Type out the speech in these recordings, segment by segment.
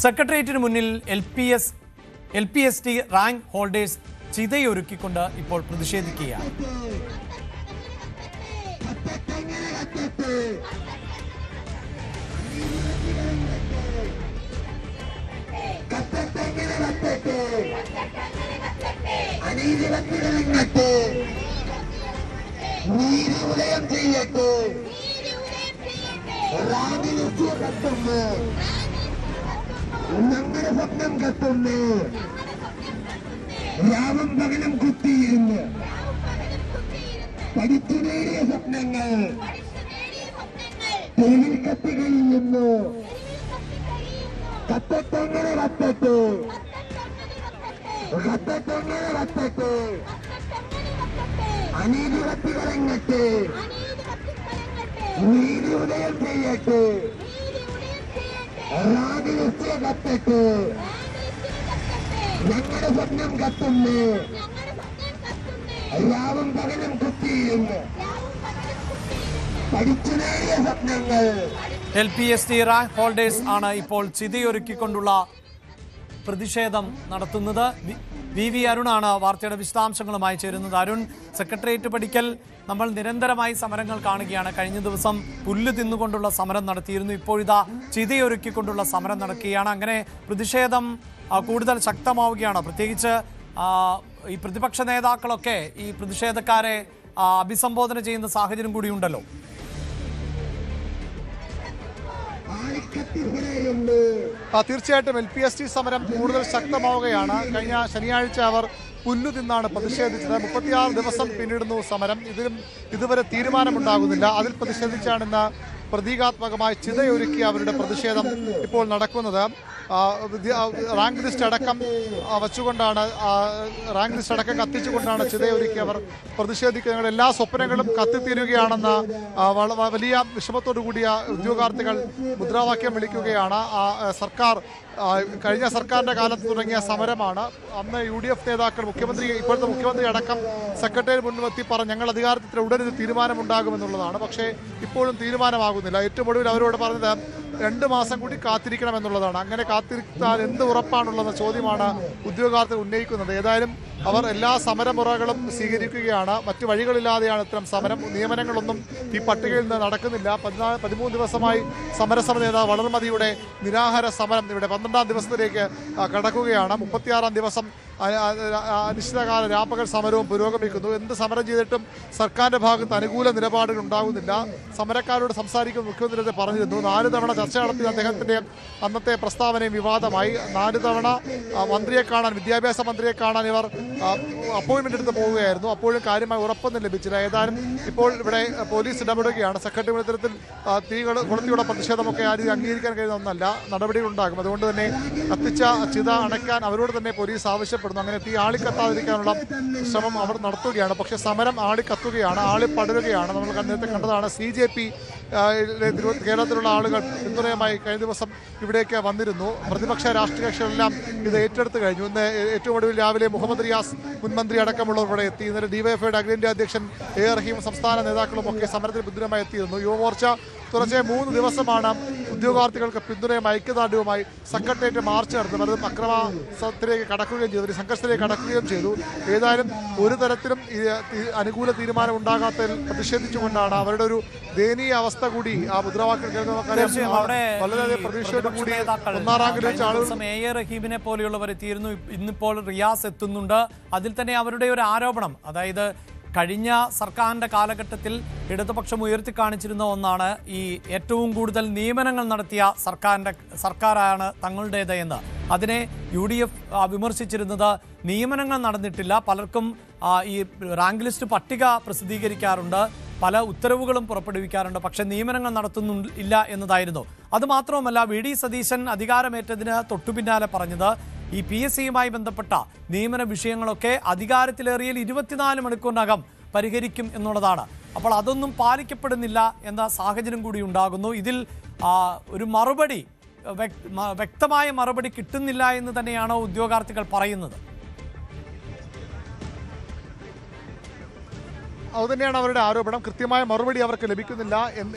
സെക്രട്ടേറിയറ്റിന് മുന്നിൽ L P S T rank holders ചിതയൊരുക്കിക്കൊണ്ട് ഇപ്പോൾ പ്രതിഷേധിക്കുകയാണ്. ഞങ്ങളുടെ സ്വപ്നം കത്തുന്നു. രാവും പകലും കുത്തിയിരുന്ന് പഠിച്ചു നേടിയ സ്വപ്നങ്ങൾ തെരുവിൽ കത്തി കഴിയുന്നു. കത്തട്ടെങ്ങനെ കത്തട്ടെ, കത്തട്ടെങ്ങനെ കത്തട്ടെ, അനീതി കത്തി കലങ്ങട്ടെ, നീതി ഉദയം ചെയ്യട്ടെ, റാഗിലിസ്റ്റ് കത്തട്ടെ. ഞങ്ങളുടെ സ്വപ്നം കത്തുന്നു. രാവും പകലും കുത്തിയിരുന്ന് പഠിച്ചു നേടിയ സ്വപ്നങ്ങൾ. L P S T rank holders ആണ് ഇപ്പോൾ ചിതയൊരുക്കിക്കൊണ്ടുള്ള പ്രതിഷേധം നടത്തുന്നത്. വി അരുണാണ് വാർത്തയുടെ വിശദാംശങ്ങളുമായി ചേരുന്നത്. അരുൺ, സെക്രട്ടേറിയറ്റ് പടിക്കൽ നമ്മൾ നിരന്തരമായി സമരങ്ങൾ കാണുകയാണ്. കഴിഞ്ഞ ദിവസം പുല്ല് തിന്നുകൊണ്ടുള്ള സമരം നടത്തിയിരുന്നു. ഇപ്പോഴിതാ ചിതയൊരുക്കിക്കൊണ്ടുള്ള സമരം നടക്കുകയാണ്. അങ്ങനെ പ്രതിഷേധം കൂടുതൽ ശക്തമാവുകയാണ്. പ്രത്യേകിച്ച് ഈ പ്രതിപക്ഷ നേതാക്കളൊക്കെ ഈ പ്രതിഷേധക്കാരെ അഭിസംബോധന ചെയ്യുന്ന സാഹചര്യം കൂടിയുണ്ടല്ലോ. തീർച്ചയായിട്ടും എൽ പി എസ് ടി സമരം കൂടുതൽ ശക്തമാവുകയാണ്. കഴിഞ്ഞ ശനിയാഴ്ച അവർ പുല്ലു തിന്നാണ് പ്രതിഷേധിച്ചത്. 36 ദിവസം പിന്നിടുന്നു സമരം. ഇതുവരെ തീരുമാനമുണ്ടാകുന്നില്ല. അതിൽ പ്രതിഷേധിച്ചാണ് ഇന്ന് പ്രതീകാത്മകമായി ചിതയൊരുക്കി അവരുടെ പ്രതിഷേധം ഇപ്പോൾ നടക്കുന്നത്. റാങ്ക് ലിസ്റ്റ് അടക്കം വച്ചുകൊണ്ടാണ്, റാങ്ക് ലിസ്റ്റ് അടക്കം കത്തിച്ചുകൊണ്ടാണ് ചിതയൊരുക്കി അവർ പ്രതിഷേധിക്കുന്നത്. എല്ലാ സ്വപ്നങ്ങളും കത്തിത്തീരുകയാണെന്ന് വലിയ വിഷമത്തോടു കൂടിയ ഉദ്യോഗാർത്ഥികൾ മുദ്രാവാക്യം വിളിക്കുകയാണ്. കഴിഞ്ഞ സർക്കാരിന്റെ കാലത്ത് തുടങ്ങിയ സമരമാണ്. അന്ന് UDF നേതാക്കൾ, ഇപ്പോഴത്തെ മുഖ്യമന്ത്രി അടക്കം സെക്രട്ടേറിയറ്റ് മുൻനിർത്തി പറഞ്ഞു ഞങ്ങൾ അധികാരത്തിൽ ഉടനെ തീരുമാനമുണ്ടാകുമെന്നുള്ളതാണ്. പക്ഷേ ഇപ്പോഴും തീരുമാനമാകുന്നില്ല. ഏറ്റവും ഒടുവിൽ അവരോട് പറഞ്ഞത് 2 മാസം കൂടി കാത്തിരിക്കണമെന്നുള്ളതാണ്. അങ്ങനെ കാത്തിരിക്കാൻ എന്ത് ഉറപ്പാണുള്ളതെന്ന ചോദ്യമാണ് ഉദ്യോഗാർത്ഥികൾ ഉന്നയിക്കുന്നത്. ഏതായാലും അവർ എല്ലാ സമരമുറകളും സ്വീകരിക്കുകയാണ്. മറ്റു വഴികളില്ലാതെയാണ് ഇത്തരം സമരം. നിയമനങ്ങളൊന്നും ഈ പട്ടികയിൽ നിന്ന് നടക്കുന്നില്ല. 13 ദിവസമായി സമരസമിതി നേതാവ് വളർമതിയുടെ നിരാഹാര സമരം ഇവിടെ 12ാം ദിവസത്തിലേക്ക് കടക്കുകയാണ്. 36ാം ദിവസം അനിശ്ചിതകാല രാപ്പകൽ സമരവും പുരോഗമിക്കുന്നു. എന്ത് സമരം ചെയ്തിട്ടും സർക്കാരിന്റെ ഭാഗത്ത് അനുകൂല നിലപാടുകൾ ഉണ്ടാകുന്നില്ല. സമരക്കാരോട് സംസാരിക്കുന്ന മുഖ്യമന്ത്രി പറഞ്ഞിരുന്നു. 4 തവണ ചർച്ച നടത്തിയ അദ്ദേഹത്തിന്റെ അന്നത്തെ പ്രസ്താവനയും വിവാദമായി. 4 തവണ മന്ത്രിയെ കാണാൻ, വിദ്യാഭ്യാസ മന്ത്രിയെ കാണാൻ ഇവർ അപ്പോയിന്റ്മെന്റ് എടുത്ത് പോവുകയായിരുന്നു. അപ്പോഴും കാര്യമായി ഉറപ്പൊന്നും ലഭിച്ചില്ല. ഏതായാലും ഇപ്പോൾ ഇവിടെ പോലീസ് ഇടപെടുകയാണ്. സെക്രട്ടറി ഇത്തരത്തിൽ കൊളുത്തിയുള്ള പ്രതിഷേധമൊക്കെ ആരും അംഗീകരിക്കാൻ കഴിയുന്ന ഒന്നല്ല. നടപടികൾ ഉണ്ടാകും. അതുകൊണ്ട് തന്നെ കത്തിച്ച ചിത അണയ്ക്കാൻ അവരോട് തന്നെ പോലീസ് ആവശ്യപ്പെടുന്നു. അങ്ങനെ തീ ആളിക്കത്താതിരിക്കാനുള്ള ശ്രമം അവർ നടത്തുകയാണ്. പക്ഷേ സമരം ആളിക്കത്തുകയാണ്, ആളിപ്പടരുകയാണ്. നമ്മൾ നേരത്തെ കണ്ടതാണ്. CJP കേരളത്തിലുള്ള ആളുകൾ പിന്തുണയുമായി കഴിഞ്ഞ ദിവസം ഇവിടേക്ക് വന്നിരുന്നു. പ്രതിപക്ഷ രാഷ്ട്രീയ കക്ഷികളെല്ലാം ഇത് ഏറ്റെടുത്ത് കഴിഞ്ഞു. ഇന്ന് ഏറ്റവും ഒടുവിൽ രാവിലെ മുഹമ്മദ് റിയാസ് മുൻമന്ത്രി അടക്കമുള്ളവർ ഇവിടെ എത്തി. ഇന്നലെ DYFIയുടെ അഖിലേന്ത്യാ അധ്യക്ഷൻ റഹീം, സംസ്ഥാന നേതാക്കളും ഒക്കെ സമരത്തിൽ പിന്തുണയുമായി എത്തിയിരുന്നു. യുവമോർച്ച തുടർച്ചയായി 3 ദിവസമാണ് ഉദ്യോഗാർത്ഥികൾക്ക് പിന്തുണയും ഐക്യദാർഢ്യവുമായി സെക്രട്ടേറിയറ്റ് മാർച്ച് നടത്തുന്നത്. വെറുതെ അക്രമത്തിലേക്ക് കടക്കുകയും ചെയ്തു, സംഘർഷത്തിലേക്ക് കടക്കുകയും ചെയ്തു. ഏതായാലും ഒരു തരത്തിലും അനുകൂല തീരുമാനം ഉണ്ടാകാത്തതിൽ പ്രതിഷേധിച്ചുകൊണ്ടാണ് അവരുടെ ഒരു ദയനീയ അവസ്ഥ കൂടി ആ മുദ്രാവാക്യം കേൾക്കുന്ന വളരെയധികം പ്രതീക്ഷയോട് കൂടി 1-ാം റാങ്കിൽ വെച്ച ആളുകൾ റഹീമിനെ പോലെയുള്ളവർ എത്തിയിരുന്നു. ഇന്നിപ്പോൾ റിയാസ് എത്തുന്നുണ്ട്. അതിൽ തന്നെ അവരുടെ ഒരു ആരോപണം, അതായത് കഴിഞ്ഞ സർക്കാരിൻ്റെ കാലഘട്ടത്തിൽ ഇടതുപക്ഷം ഉയർത്തിക്കാണിച്ചിരുന്ന ഒന്നാണ് ഈ ഏറ്റവും കൂടുതൽ നിയമനങ്ങൾ നടത്തിയ സർക്കാരാണ് തങ്ങളുടേത് എന്ന്. അതിനെ UDF വിമർശിച്ചിരുന്നത്. നിയമനങ്ങൾ നടന്നിട്ടില്ല. പലർക്കും ഈ റാങ്ക് ലിസ്റ്റ് പട്ടിക പ്രസിദ്ധീകരിക്കാറുണ്ട്, പല ഉത്തരവുകളും പുറപ്പെടുവിക്കാറുണ്ട്, പക്ഷെ നിയമനങ്ങൾ നടത്തുന്നില്ല എന്നതായിരുന്നു. അതുമാത്രവുമല്ല, VD സതീശൻ അധികാരമേറ്റതിന് തൊട്ടുപിന്നാലെ പറഞ്ഞത് ഈ PSCയുമായി ബന്ധപ്പെട്ട നിയമന വിഷയങ്ങളൊക്കെ അധികാരത്തിലേറിയാൽ 24 മണിക്കൂറിനകം പരിഹരിക്കും എന്നുള്ളതാണ്. അപ്പോൾ അതൊന്നും പാലിക്കപ്പെടുന്നില്ല എന്ന സാഹചര്യം കൂടി ഉണ്ടാകുന്നു. ഇതിൽ ഒരു മറുപടി, വ്യക്തമായ മറുപടി കിട്ടുന്നില്ല എന്ന് തന്നെയാണ് ഉദ്യോഗാർത്ഥികൾ പറയുന്നത്. അതുതന്നെയാണ് അവരുടെ ആരോപണം. കൃത്യമായ മറുപടി അവർക്ക് ലഭിക്കുന്നില്ല.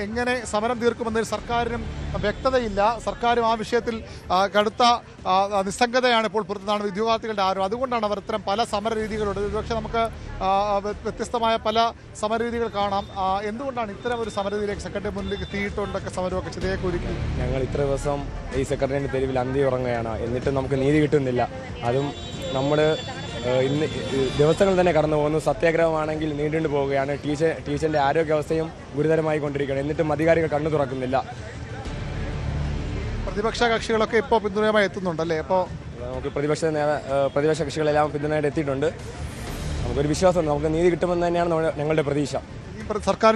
എങ്ങനെ സമരം തീർക്കുമെന്നതിൽ സർക്കാരിനും വ്യക്തതയില്ല. സർക്കാരും ആ വിഷയത്തിൽ കടുത്ത നിസ്സംഗതയാണ് ഇപ്പോൾ പുറത്തുനിന്നാണ് ഉദ്യോഗാർത്ഥികളുടെ ആരോപണം. അതുകൊണ്ടാണ് അവർ ഇത്തരം പല സമര രീതികളുണ്ട്. ഒരുപക്ഷെ നമുക്ക് വ്യത്യസ്തമായ പല സമരരീതികൾ കാണാം. എന്തുകൊണ്ടാണ് ഇത്തരം ഒരു സമരരീതിയിലേക്ക് സെക്രട്ടറി മുന്നിലേക്ക് എത്തിയിട്ടുണ്ടൊക്കെ സമരമൊക്കെ ചിതയെക്കുരുക്കി? ഞങ്ങൾ ഇത്ര ദിവസം ഈ സെക്രട്ടറിയുടെ തെരുവിൽ അന്തി ഉറങ്ങുകയാണ്. എന്നിട്ടും നമുക്ക് നീതി കിട്ടുന്നില്ല. അതും നമ്മൾ ഇന്ന് ദിവസങ്ങൾ തന്നെ കടന്നു പോകുന്നു. സത്യാഗ്രഹമാണെങ്കിൽ നീണ്ടുകൊണ്ട് പോവുകയാണ്. ടീച്ചറിൻ്റെ ആരോഗ്യാവസ്ഥയും ഗുരുതരമായി കൊണ്ടിരിക്കുകയാണ്. എന്നിട്ടും അധികാരികൾ കണ്ണു തുറക്കുന്നില്ല. പ്രതിപക്ഷ കക്ഷികളൊക്കെ ഇപ്പോൾ പിന്തുണയുമായി എത്തുന്നുണ്ടല്ലേ? അപ്പോൾ നമുക്ക് പ്രതിപക്ഷ കക്ഷികളെല്ലാം പിന്തുണയായിട്ട് എത്തിയിട്ടുണ്ട്. നമുക്കൊരു വിശ്വാസം, നമുക്ക് നീതി കിട്ടുമെന്ന് തന്നെയാണ് ഞങ്ങളുടെ പ്രതീക്ഷ. സർക്കാർ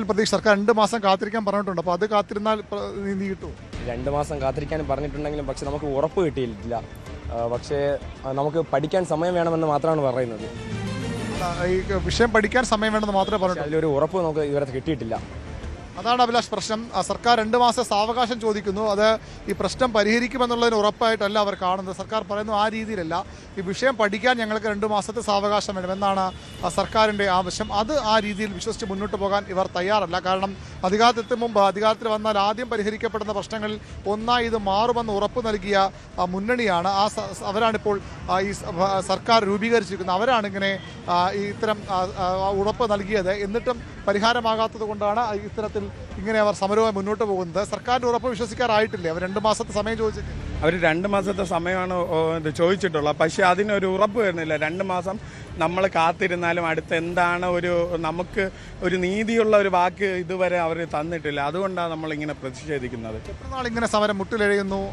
2 മാസം കാത്തിരിക്കാൻ പറഞ്ഞിട്ടുണ്ട്. അപ്പോൾ അത് കാത്തിരുന്നാൽ നീതി കിട്ടുമോ? 2 മാസം കാത്തിരിക്കാനും പറഞ്ഞിട്ടുണ്ടെങ്കിലും പക്ഷെ നമുക്ക് ഉറപ്പ് കിട്ടിയിട്ടില്ല. പക്ഷേ നമുക്ക് പഠിക്കാൻ സമയം വേണമെന്ന് മാത്രമാണ് പറയുന്നത്. ഈ വിഷയം പഠിക്കാൻ സമയം വേണമെന്ന് മാത്രമേ പറഞ്ഞിട്ടുള്ളൂ. അതിലൊരു ഉറപ്പ് നമുക്ക് ഇതുവരെ കിട്ടിയിട്ടില്ല. അതാണ് അഭിലാഷ് പ്രശ്നം. സർക്കാർ 2 മാസം സാവകാശം ചോദിക്കുന്നു. അത് ഈ പ്രശ്നം പരിഹരിക്കുമെന്നുള്ളതിന് ഉറപ്പായിട്ടല്ല അവർ കാണുന്നത്. സർക്കാർ പറയുന്നു ആ രീതിയിലല്ല. ഈ വിഷയം പഠിക്കാൻ ഞങ്ങൾക്ക് 2 മാസത്തെ സാവകാശം വേണമെന്നാണ് സർക്കാരിൻ്റെ ആവശ്യം. അത് ആ രീതിയിൽ വിശ്വസിച്ച് മുന്നോട്ട് പോകാൻ ഇവർ തയ്യാറല്ല. കാരണം അധികാരത്തിന് മുമ്പ് അധികാരത്തിൽ വന്നാൽ ആദ്യം പരിഹരിക്കപ്പെടുന്ന പ്രശ്നങ്ങളിൽ ഒന്നായി ഇത് മാറുമെന്ന് ഉറപ്പ് നൽകിയ മുന്നണിയാണ്. അവരാണിപ്പോൾ ഈ സർക്കാർ രൂപീകരിച്ചിരിക്കുന്നത്. അവരാണ് ഇങ്ങനെ ഇത്തരം ഉറപ്പ് നൽകിയത്. എന്നിട്ടും പരിഹാരമാകാത്തത് കൊണ്ടാണ് ഇത്തരത്തിൽ ഇങ്ങനെ അവർ സമരവുമായി മുന്നോട്ട് പോകുന്നത്. സർക്കാരിൻ്റെ ഉറപ്പ് വിശ്വസിക്കാറായിട്ടില്ലേ? അവർ 2 മാസത്തെ സമയം ചോദിച്ചിട്ട് അവർ 2 മാസത്തെ സമയമാണ് ചോദിച്ചിട്ടുള്ളത്. പക്ഷേ അതിനൊരു ഉറപ്പ് വരുന്നില്ല. 2 മാസം നമ്മൾ കാത്തിരുന്നാലും അടുത്ത് എന്താണ് നമുക്ക് ഒരു നീതിയുള്ള ഒരു വാക്ക് ഇതുവരെ അവർ തന്നിട്ടില്ല. അതുകൊണ്ടാണ് നമ്മളിങ്ങനെ പ്രതിഷേധിക്കുന്നത്. എത്ര നാളിങ്ങനെ സമരം മുട്ടിലെഴുയുന്നു,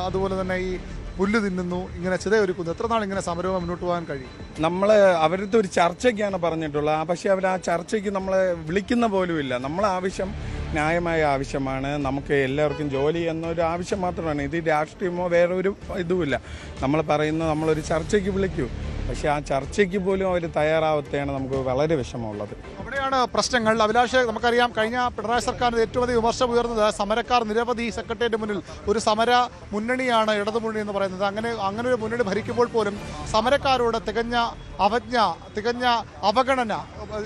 അതുപോലെ തന്നെ ഈ പുല്ല് തിന്നുന്നു, ഇങ്ങനെ ചിതയൊരുക്കുന്നു? എത്ര നാൾ ഇങ്ങനെ സമരവും മുന്നോട്ട് പോകാൻ കഴിയും? നമ്മൾ അവരുടെ ഒരു ചർച്ചയ്ക്കാണ് പറഞ്ഞിട്ടുള്ളത്. പക്ഷേ അവർ ആ ചർച്ചയ്ക്ക് നമ്മളെ വിളിക്കുന്ന പോലുമില്ല. നമ്മളെ ആവശ്യം ന്യായമായ ആവശ്യമാണ്. നമുക്ക് എല്ലാവർക്കും ജോലി എന്നൊരു ആവശ്യം മാത്രമാണ്. ഇത് രാഷ്ട്രീയമോ വേറൊരു ഇതുമില്ല. നമ്മൾ പറയുന്നത് നമ്മളൊരു ചർച്ചയ്ക്ക് വിളിക്കൂ. പക്ഷേ ആ ചർച്ചയ്ക്ക് പോലും അവർ തയ്യാറാവത്തെയാണ് നമുക്ക് വളരെ വിഷമമുള്ളത്. അവിടെയാണ് പ്രശ്നങ്ങൾ. അഭിലാഷ്, നമുക്കറിയാം കഴിഞ്ഞ പിണറായി സർക്കാരിന് ഏറ്റവും അധികം വിമർശനം ഉയർന്നത് സമരക്കാർ നിരവധി സെക്രട്ടേറിയറ്റ് മുന്നിൽ ഒരു സമര മുന്നണിയാണ് ഇടതുമുന്നണി എന്ന് പറയുന്നത്. അങ്ങനെ ഒരു മുന്നണി ഭരിക്കുമ്പോൾ പോലും സമരക്കാരോട് തികഞ്ഞ അവഗണന,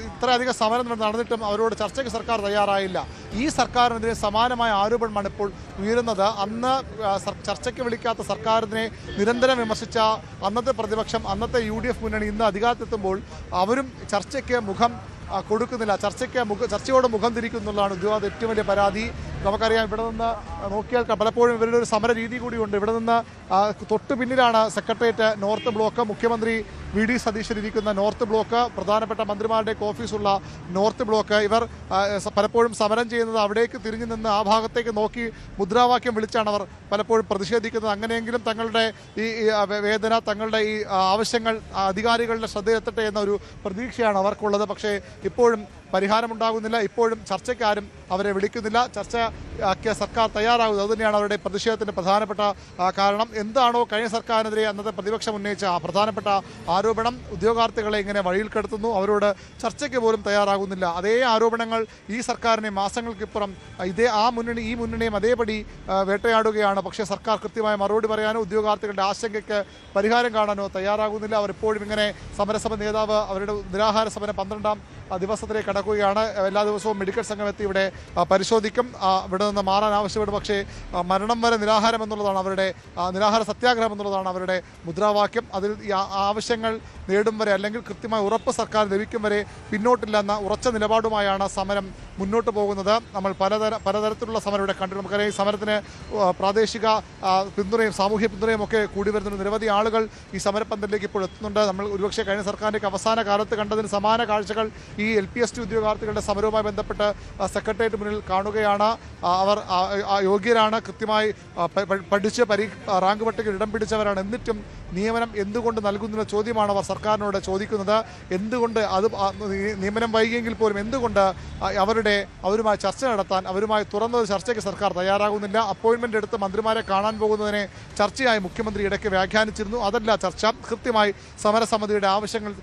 ഇത്രയധികം സമരം നടന്നിട്ടും അവരോട് ചർച്ചയ്ക്ക് സർക്കാർ തയ്യാറായില്ല. ഈ സർക്കാരിനെതിരെ സമാനമായ ആരോപണമാണ് ഇപ്പോൾ ഉയരുന്നത്. അന്ന് ചർച്ചയ്ക്ക് വിളിക്കാത്ത സർക്കാരിനെ നിരന്തരം വിമർശിച്ച അന്നത്തെ പ്രതിപക്ഷം, അന്നത്തെ UDF മുന്നണി ഇന്ന് അധികാരത്തെത്തുമ്പോൾ അവരും ചർച്ചയ്ക്ക് മുഖം കൊടുക്കുന്നില്ല. ചർച്ചയോട് മുഖം തിരിക്കുന്നുള്ളതാണ് ഉദ്യോഗാർത്ഥി ഏറ്റവും വലിയ പരാതി. നമുക്കറിയാം, ഇവിടെ നിന്ന് നോക്കിയാൽ പലപ്പോഴും ഇവരുടെ ഒരു സമര രീതി കൂടിയുണ്ട്. ഇവിടെ നിന്ന് തൊട്ട് പിന്നിലാണ് സെക്രട്ടേറിയറ്റ് നോർത്ത് ബ്ലോക്ക്, മുഖ്യമന്ത്രി VD സതീശൻ ഇരിക്കുന്ന നോർത്ത് ബ്ലോക്ക്, പ്രധാനപ്പെട്ട മന്ത്രിമാരുടെയൊക്കെ ഓഫീസുള്ള നോർത്ത് ബ്ലോക്ക്. ഇവർ പലപ്പോഴും സമരം ചെയ്യുന്നത് അവിടേക്ക് തിരിഞ്ഞു നിന്ന് ആ ഭാഗത്തേക്ക് നോക്കി മുദ്രാവാക്യം വിളിച്ചാണ് അവർ പലപ്പോഴും പ്രതിഷേധിക്കുന്നത്. അങ്ങനെയെങ്കിലും തങ്ങളുടെ ഈ വേദന, തങ്ങളുടെ ഈ ആവശ്യങ്ങൾ അധികാരികളുടെ ശ്രദ്ധയിലെത്തട്ടെ എന്നൊരു പ്രതീക്ഷയാണ് അവർക്കുള്ളത്. പക്ഷേ ഇപ്പോഴും പരിഹാരമുണ്ടാകുന്നില്ല. ഇപ്പോഴും ചർച്ചയ്ക്കാരും അവരെ വിളിക്കുന്നില്ല. ചർച്ചയ്ക്ക് സർക്കാർ തയ്യാറാകുന്നത് അതുതന്നെയാണ് അവരുടെ പ്രതിഷേധത്തിൻ്റെ പ്രധാനപ്പെട്ട കാരണം. എന്താണോ കഴിഞ്ഞ സർക്കാരിനെതിരെ അന്നത്തെ പ്രതിപക്ഷം ഉന്നയിച്ച ആ പ്രധാനപ്പെട്ട ആരോപണം, ഉദ്യോഗാർത്ഥികളെ ഇങ്ങനെ വഴിയിൽ കെടുത്തുന്നു, അവരോട് ചർച്ചയ്ക്ക് പോലും തയ്യാറാകുന്നില്ല. അതേ ആരോപണങ്ങൾ ഈ സർക്കാരിനെ മാസങ്ങൾക്കിപ്പുറം ഈ മുന്നണിയും അതേപടി വേട്ടയാടുകയാണ്. പക്ഷേ സർക്കാർ കൃത്യമായ മറുപടി പറയാനോ ഉദ്യോഗാർത്ഥികളുടെ ആശങ്കയ്ക്ക് പരിഹാരം കാണാനോ തയ്യാറാകുന്നില്ല. അവർ ഇപ്പോഴും ഇങ്ങനെ സമരസഭ നേതാവ് അവരുടെ നിരാഹാര സമരം 12ാം ദിവസത്തിലേക്ക് കടക്കുകയാണ്. എല്ലാ ദിവസവും മെഡിക്കൽ സംഘം എത്തി ഇവിടെ പരിശോധിക്കും. ഇവിടെ നിന്ന് മാറാൻ ആവശ്യപ്പെടും. പക്ഷേ മരണം വരെ നിരാഹാരം എന്നുള്ളതാണ് അവരുടെ നിരാഹാര സത്യാഗ്രഹം എന്നുള്ളതാണ് അവരുടെ മുദ്രാവാക്യം. അതിൽ ആവശ്യങ്ങൾ നേടും വരെ, അല്ലെങ്കിൽ കൃത്യമായ ഉറപ്പ് സർക്കാർ ലഭിക്കും വരെ പിന്നോട്ടില്ല എന്ന ഉറച്ച നിലപാടുമായാണ് സമരം മുന്നോട്ട് പോകുന്നത്. നമ്മൾ പലതരത്തിലുള്ള സമരം ഇവിടെ കണ്ടു. നമുക്കറിയാം, ഈ സമരത്തിന് പ്രാദേശിക പിന്തുണയും സാമൂഹ്യ പിന്തുണയും ഒക്കെ കൂടി വരുന്നുണ്ട്. നിരവധി ആളുകൾ ഈ സമരപന്തലിലേക്ക് ഇപ്പോൾ എത്തുന്നുണ്ട്. നമ്മൾ ഒരുപക്ഷെ കഴിഞ്ഞ സർക്കാരിൻ്റെ അവസാന കാലത്ത് കണ്ടതിന് സമാന കാഴ്ചകൾ ഈ LPST ഉദ്യോഗാർത്ഥികളുടെ സമരവുമായി ബന്ധപ്പെട്ട് സെക്രട്ടേറിയറ്റ് മുന്നിൽ കാണുകയാണ്. അവർ യോഗ്യരാണ്, കൃത്യമായി പഠിച്ച് റാങ്ക് പട്ടികയിൽ ഇടം പിടിച്ചവരാണ്. എന്നിട്ടും നിയമനം എന്തുകൊണ്ട് നൽകുന്നുള്ള ചോദ്യമാണ് അവർ സർക്കാരിനോട് ചോദിക്കുന്നത്. എന്തുകൊണ്ട് നിയമനം വൈകിയെങ്കിൽ പോലും എന്തുകൊണ്ട് അവരുമായി ചർച്ച നടത്താൻ, അവരുമായി തുറന്നത് ചർച്ചയ്ക്ക് സർക്കാർ തയ്യാറാകുന്നില്ല. അപ്പോയിൻമെൻ്റ് എടുത്ത് മന്ത്രിമാരെ കാണാൻ പോകുന്നതിനെ ചർച്ചയായി മുഖ്യമന്ത്രി ഇടയ്ക്ക് വ്യാഖ്യാനിച്ചിരുന്നു. അതല്ല ചർച്ച. കൃത്യമായി സമരസമിതിയുടെ ആവശ്യങ്ങൾ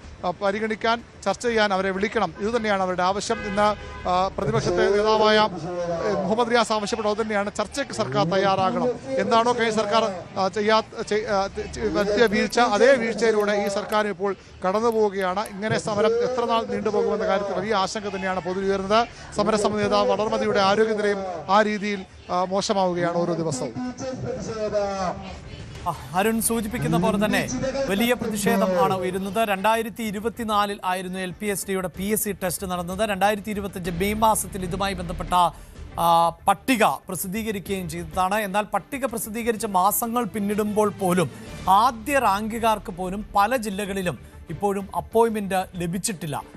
പരിഗണിക്കാൻ, ചർച്ച ചെയ്യാൻ അവരെ വിളിക്കണം. തയ്യാറാകണം. ഇതുതന്നെയാണ് അവരുടെ ആവശ്യം. ഇന്ന് പ്രതിപക്ഷത്തെ നേതാവായ മുഹമ്മദ് റിയാസ് ആവശ്യപ്പെട്ടത് അതുതന്നെയാണ്. ചർച്ചയ്ക്ക് സർക്കാർ തയ്യാറാകണം. എന്താണോ കഴിഞ്ഞ സർക്കാർ വരുത്തിയ വീഴ്ച, അതേ വീഴ്ചയിലൂടെ ഈ സർക്കാർ ഇപ്പോൾ കടന്നു പോവുകയാണ്. ഇങ്ങനെ സമരം എത്ര നാൾ നീണ്ടുപോകുമെന്ന കാര്യത്തിൽ വലിയ ആശങ്ക തന്നെയാണ് പൊതുവെ ഉയരുന്നത്. സമരസമിതി നേതാവ് വളർമതിയുടെ ആരോഗ്യനിലയും ആ രീതിയിൽ മോശമാവുകയാണ് ഓരോ ദിവസവും. അരുൺ സൂചിപ്പിക്കുന്ന പോലെ തന്നെ വലിയ പ്രതിഷേധം ആണ് ഉയരുന്നത്. 2024 ആയിരുന്നു LPSTയുടെ PSC ടെസ്റ്റ് നടന്നത്. 2025 മെയ് മാസത്തിൽ ഇതുമായി ബന്ധപ്പെട്ട പട്ടിക പ്രസിദ്ധീകരിക്കുകയും ചെയ്തതാണ്. എന്നാൽ പട്ടിക പ്രസിദ്ധീകരിച്ച മാസങ്ങൾ പിന്നിടുമ്പോൾ പോലും ആദ്യ റാങ്കുകാർക്ക് പോലും പല ജില്ലകളിലും ഇപ്പോഴും അപ്പോയിൻമെന്റ് ലഭിച്ചിട്ടില്ല.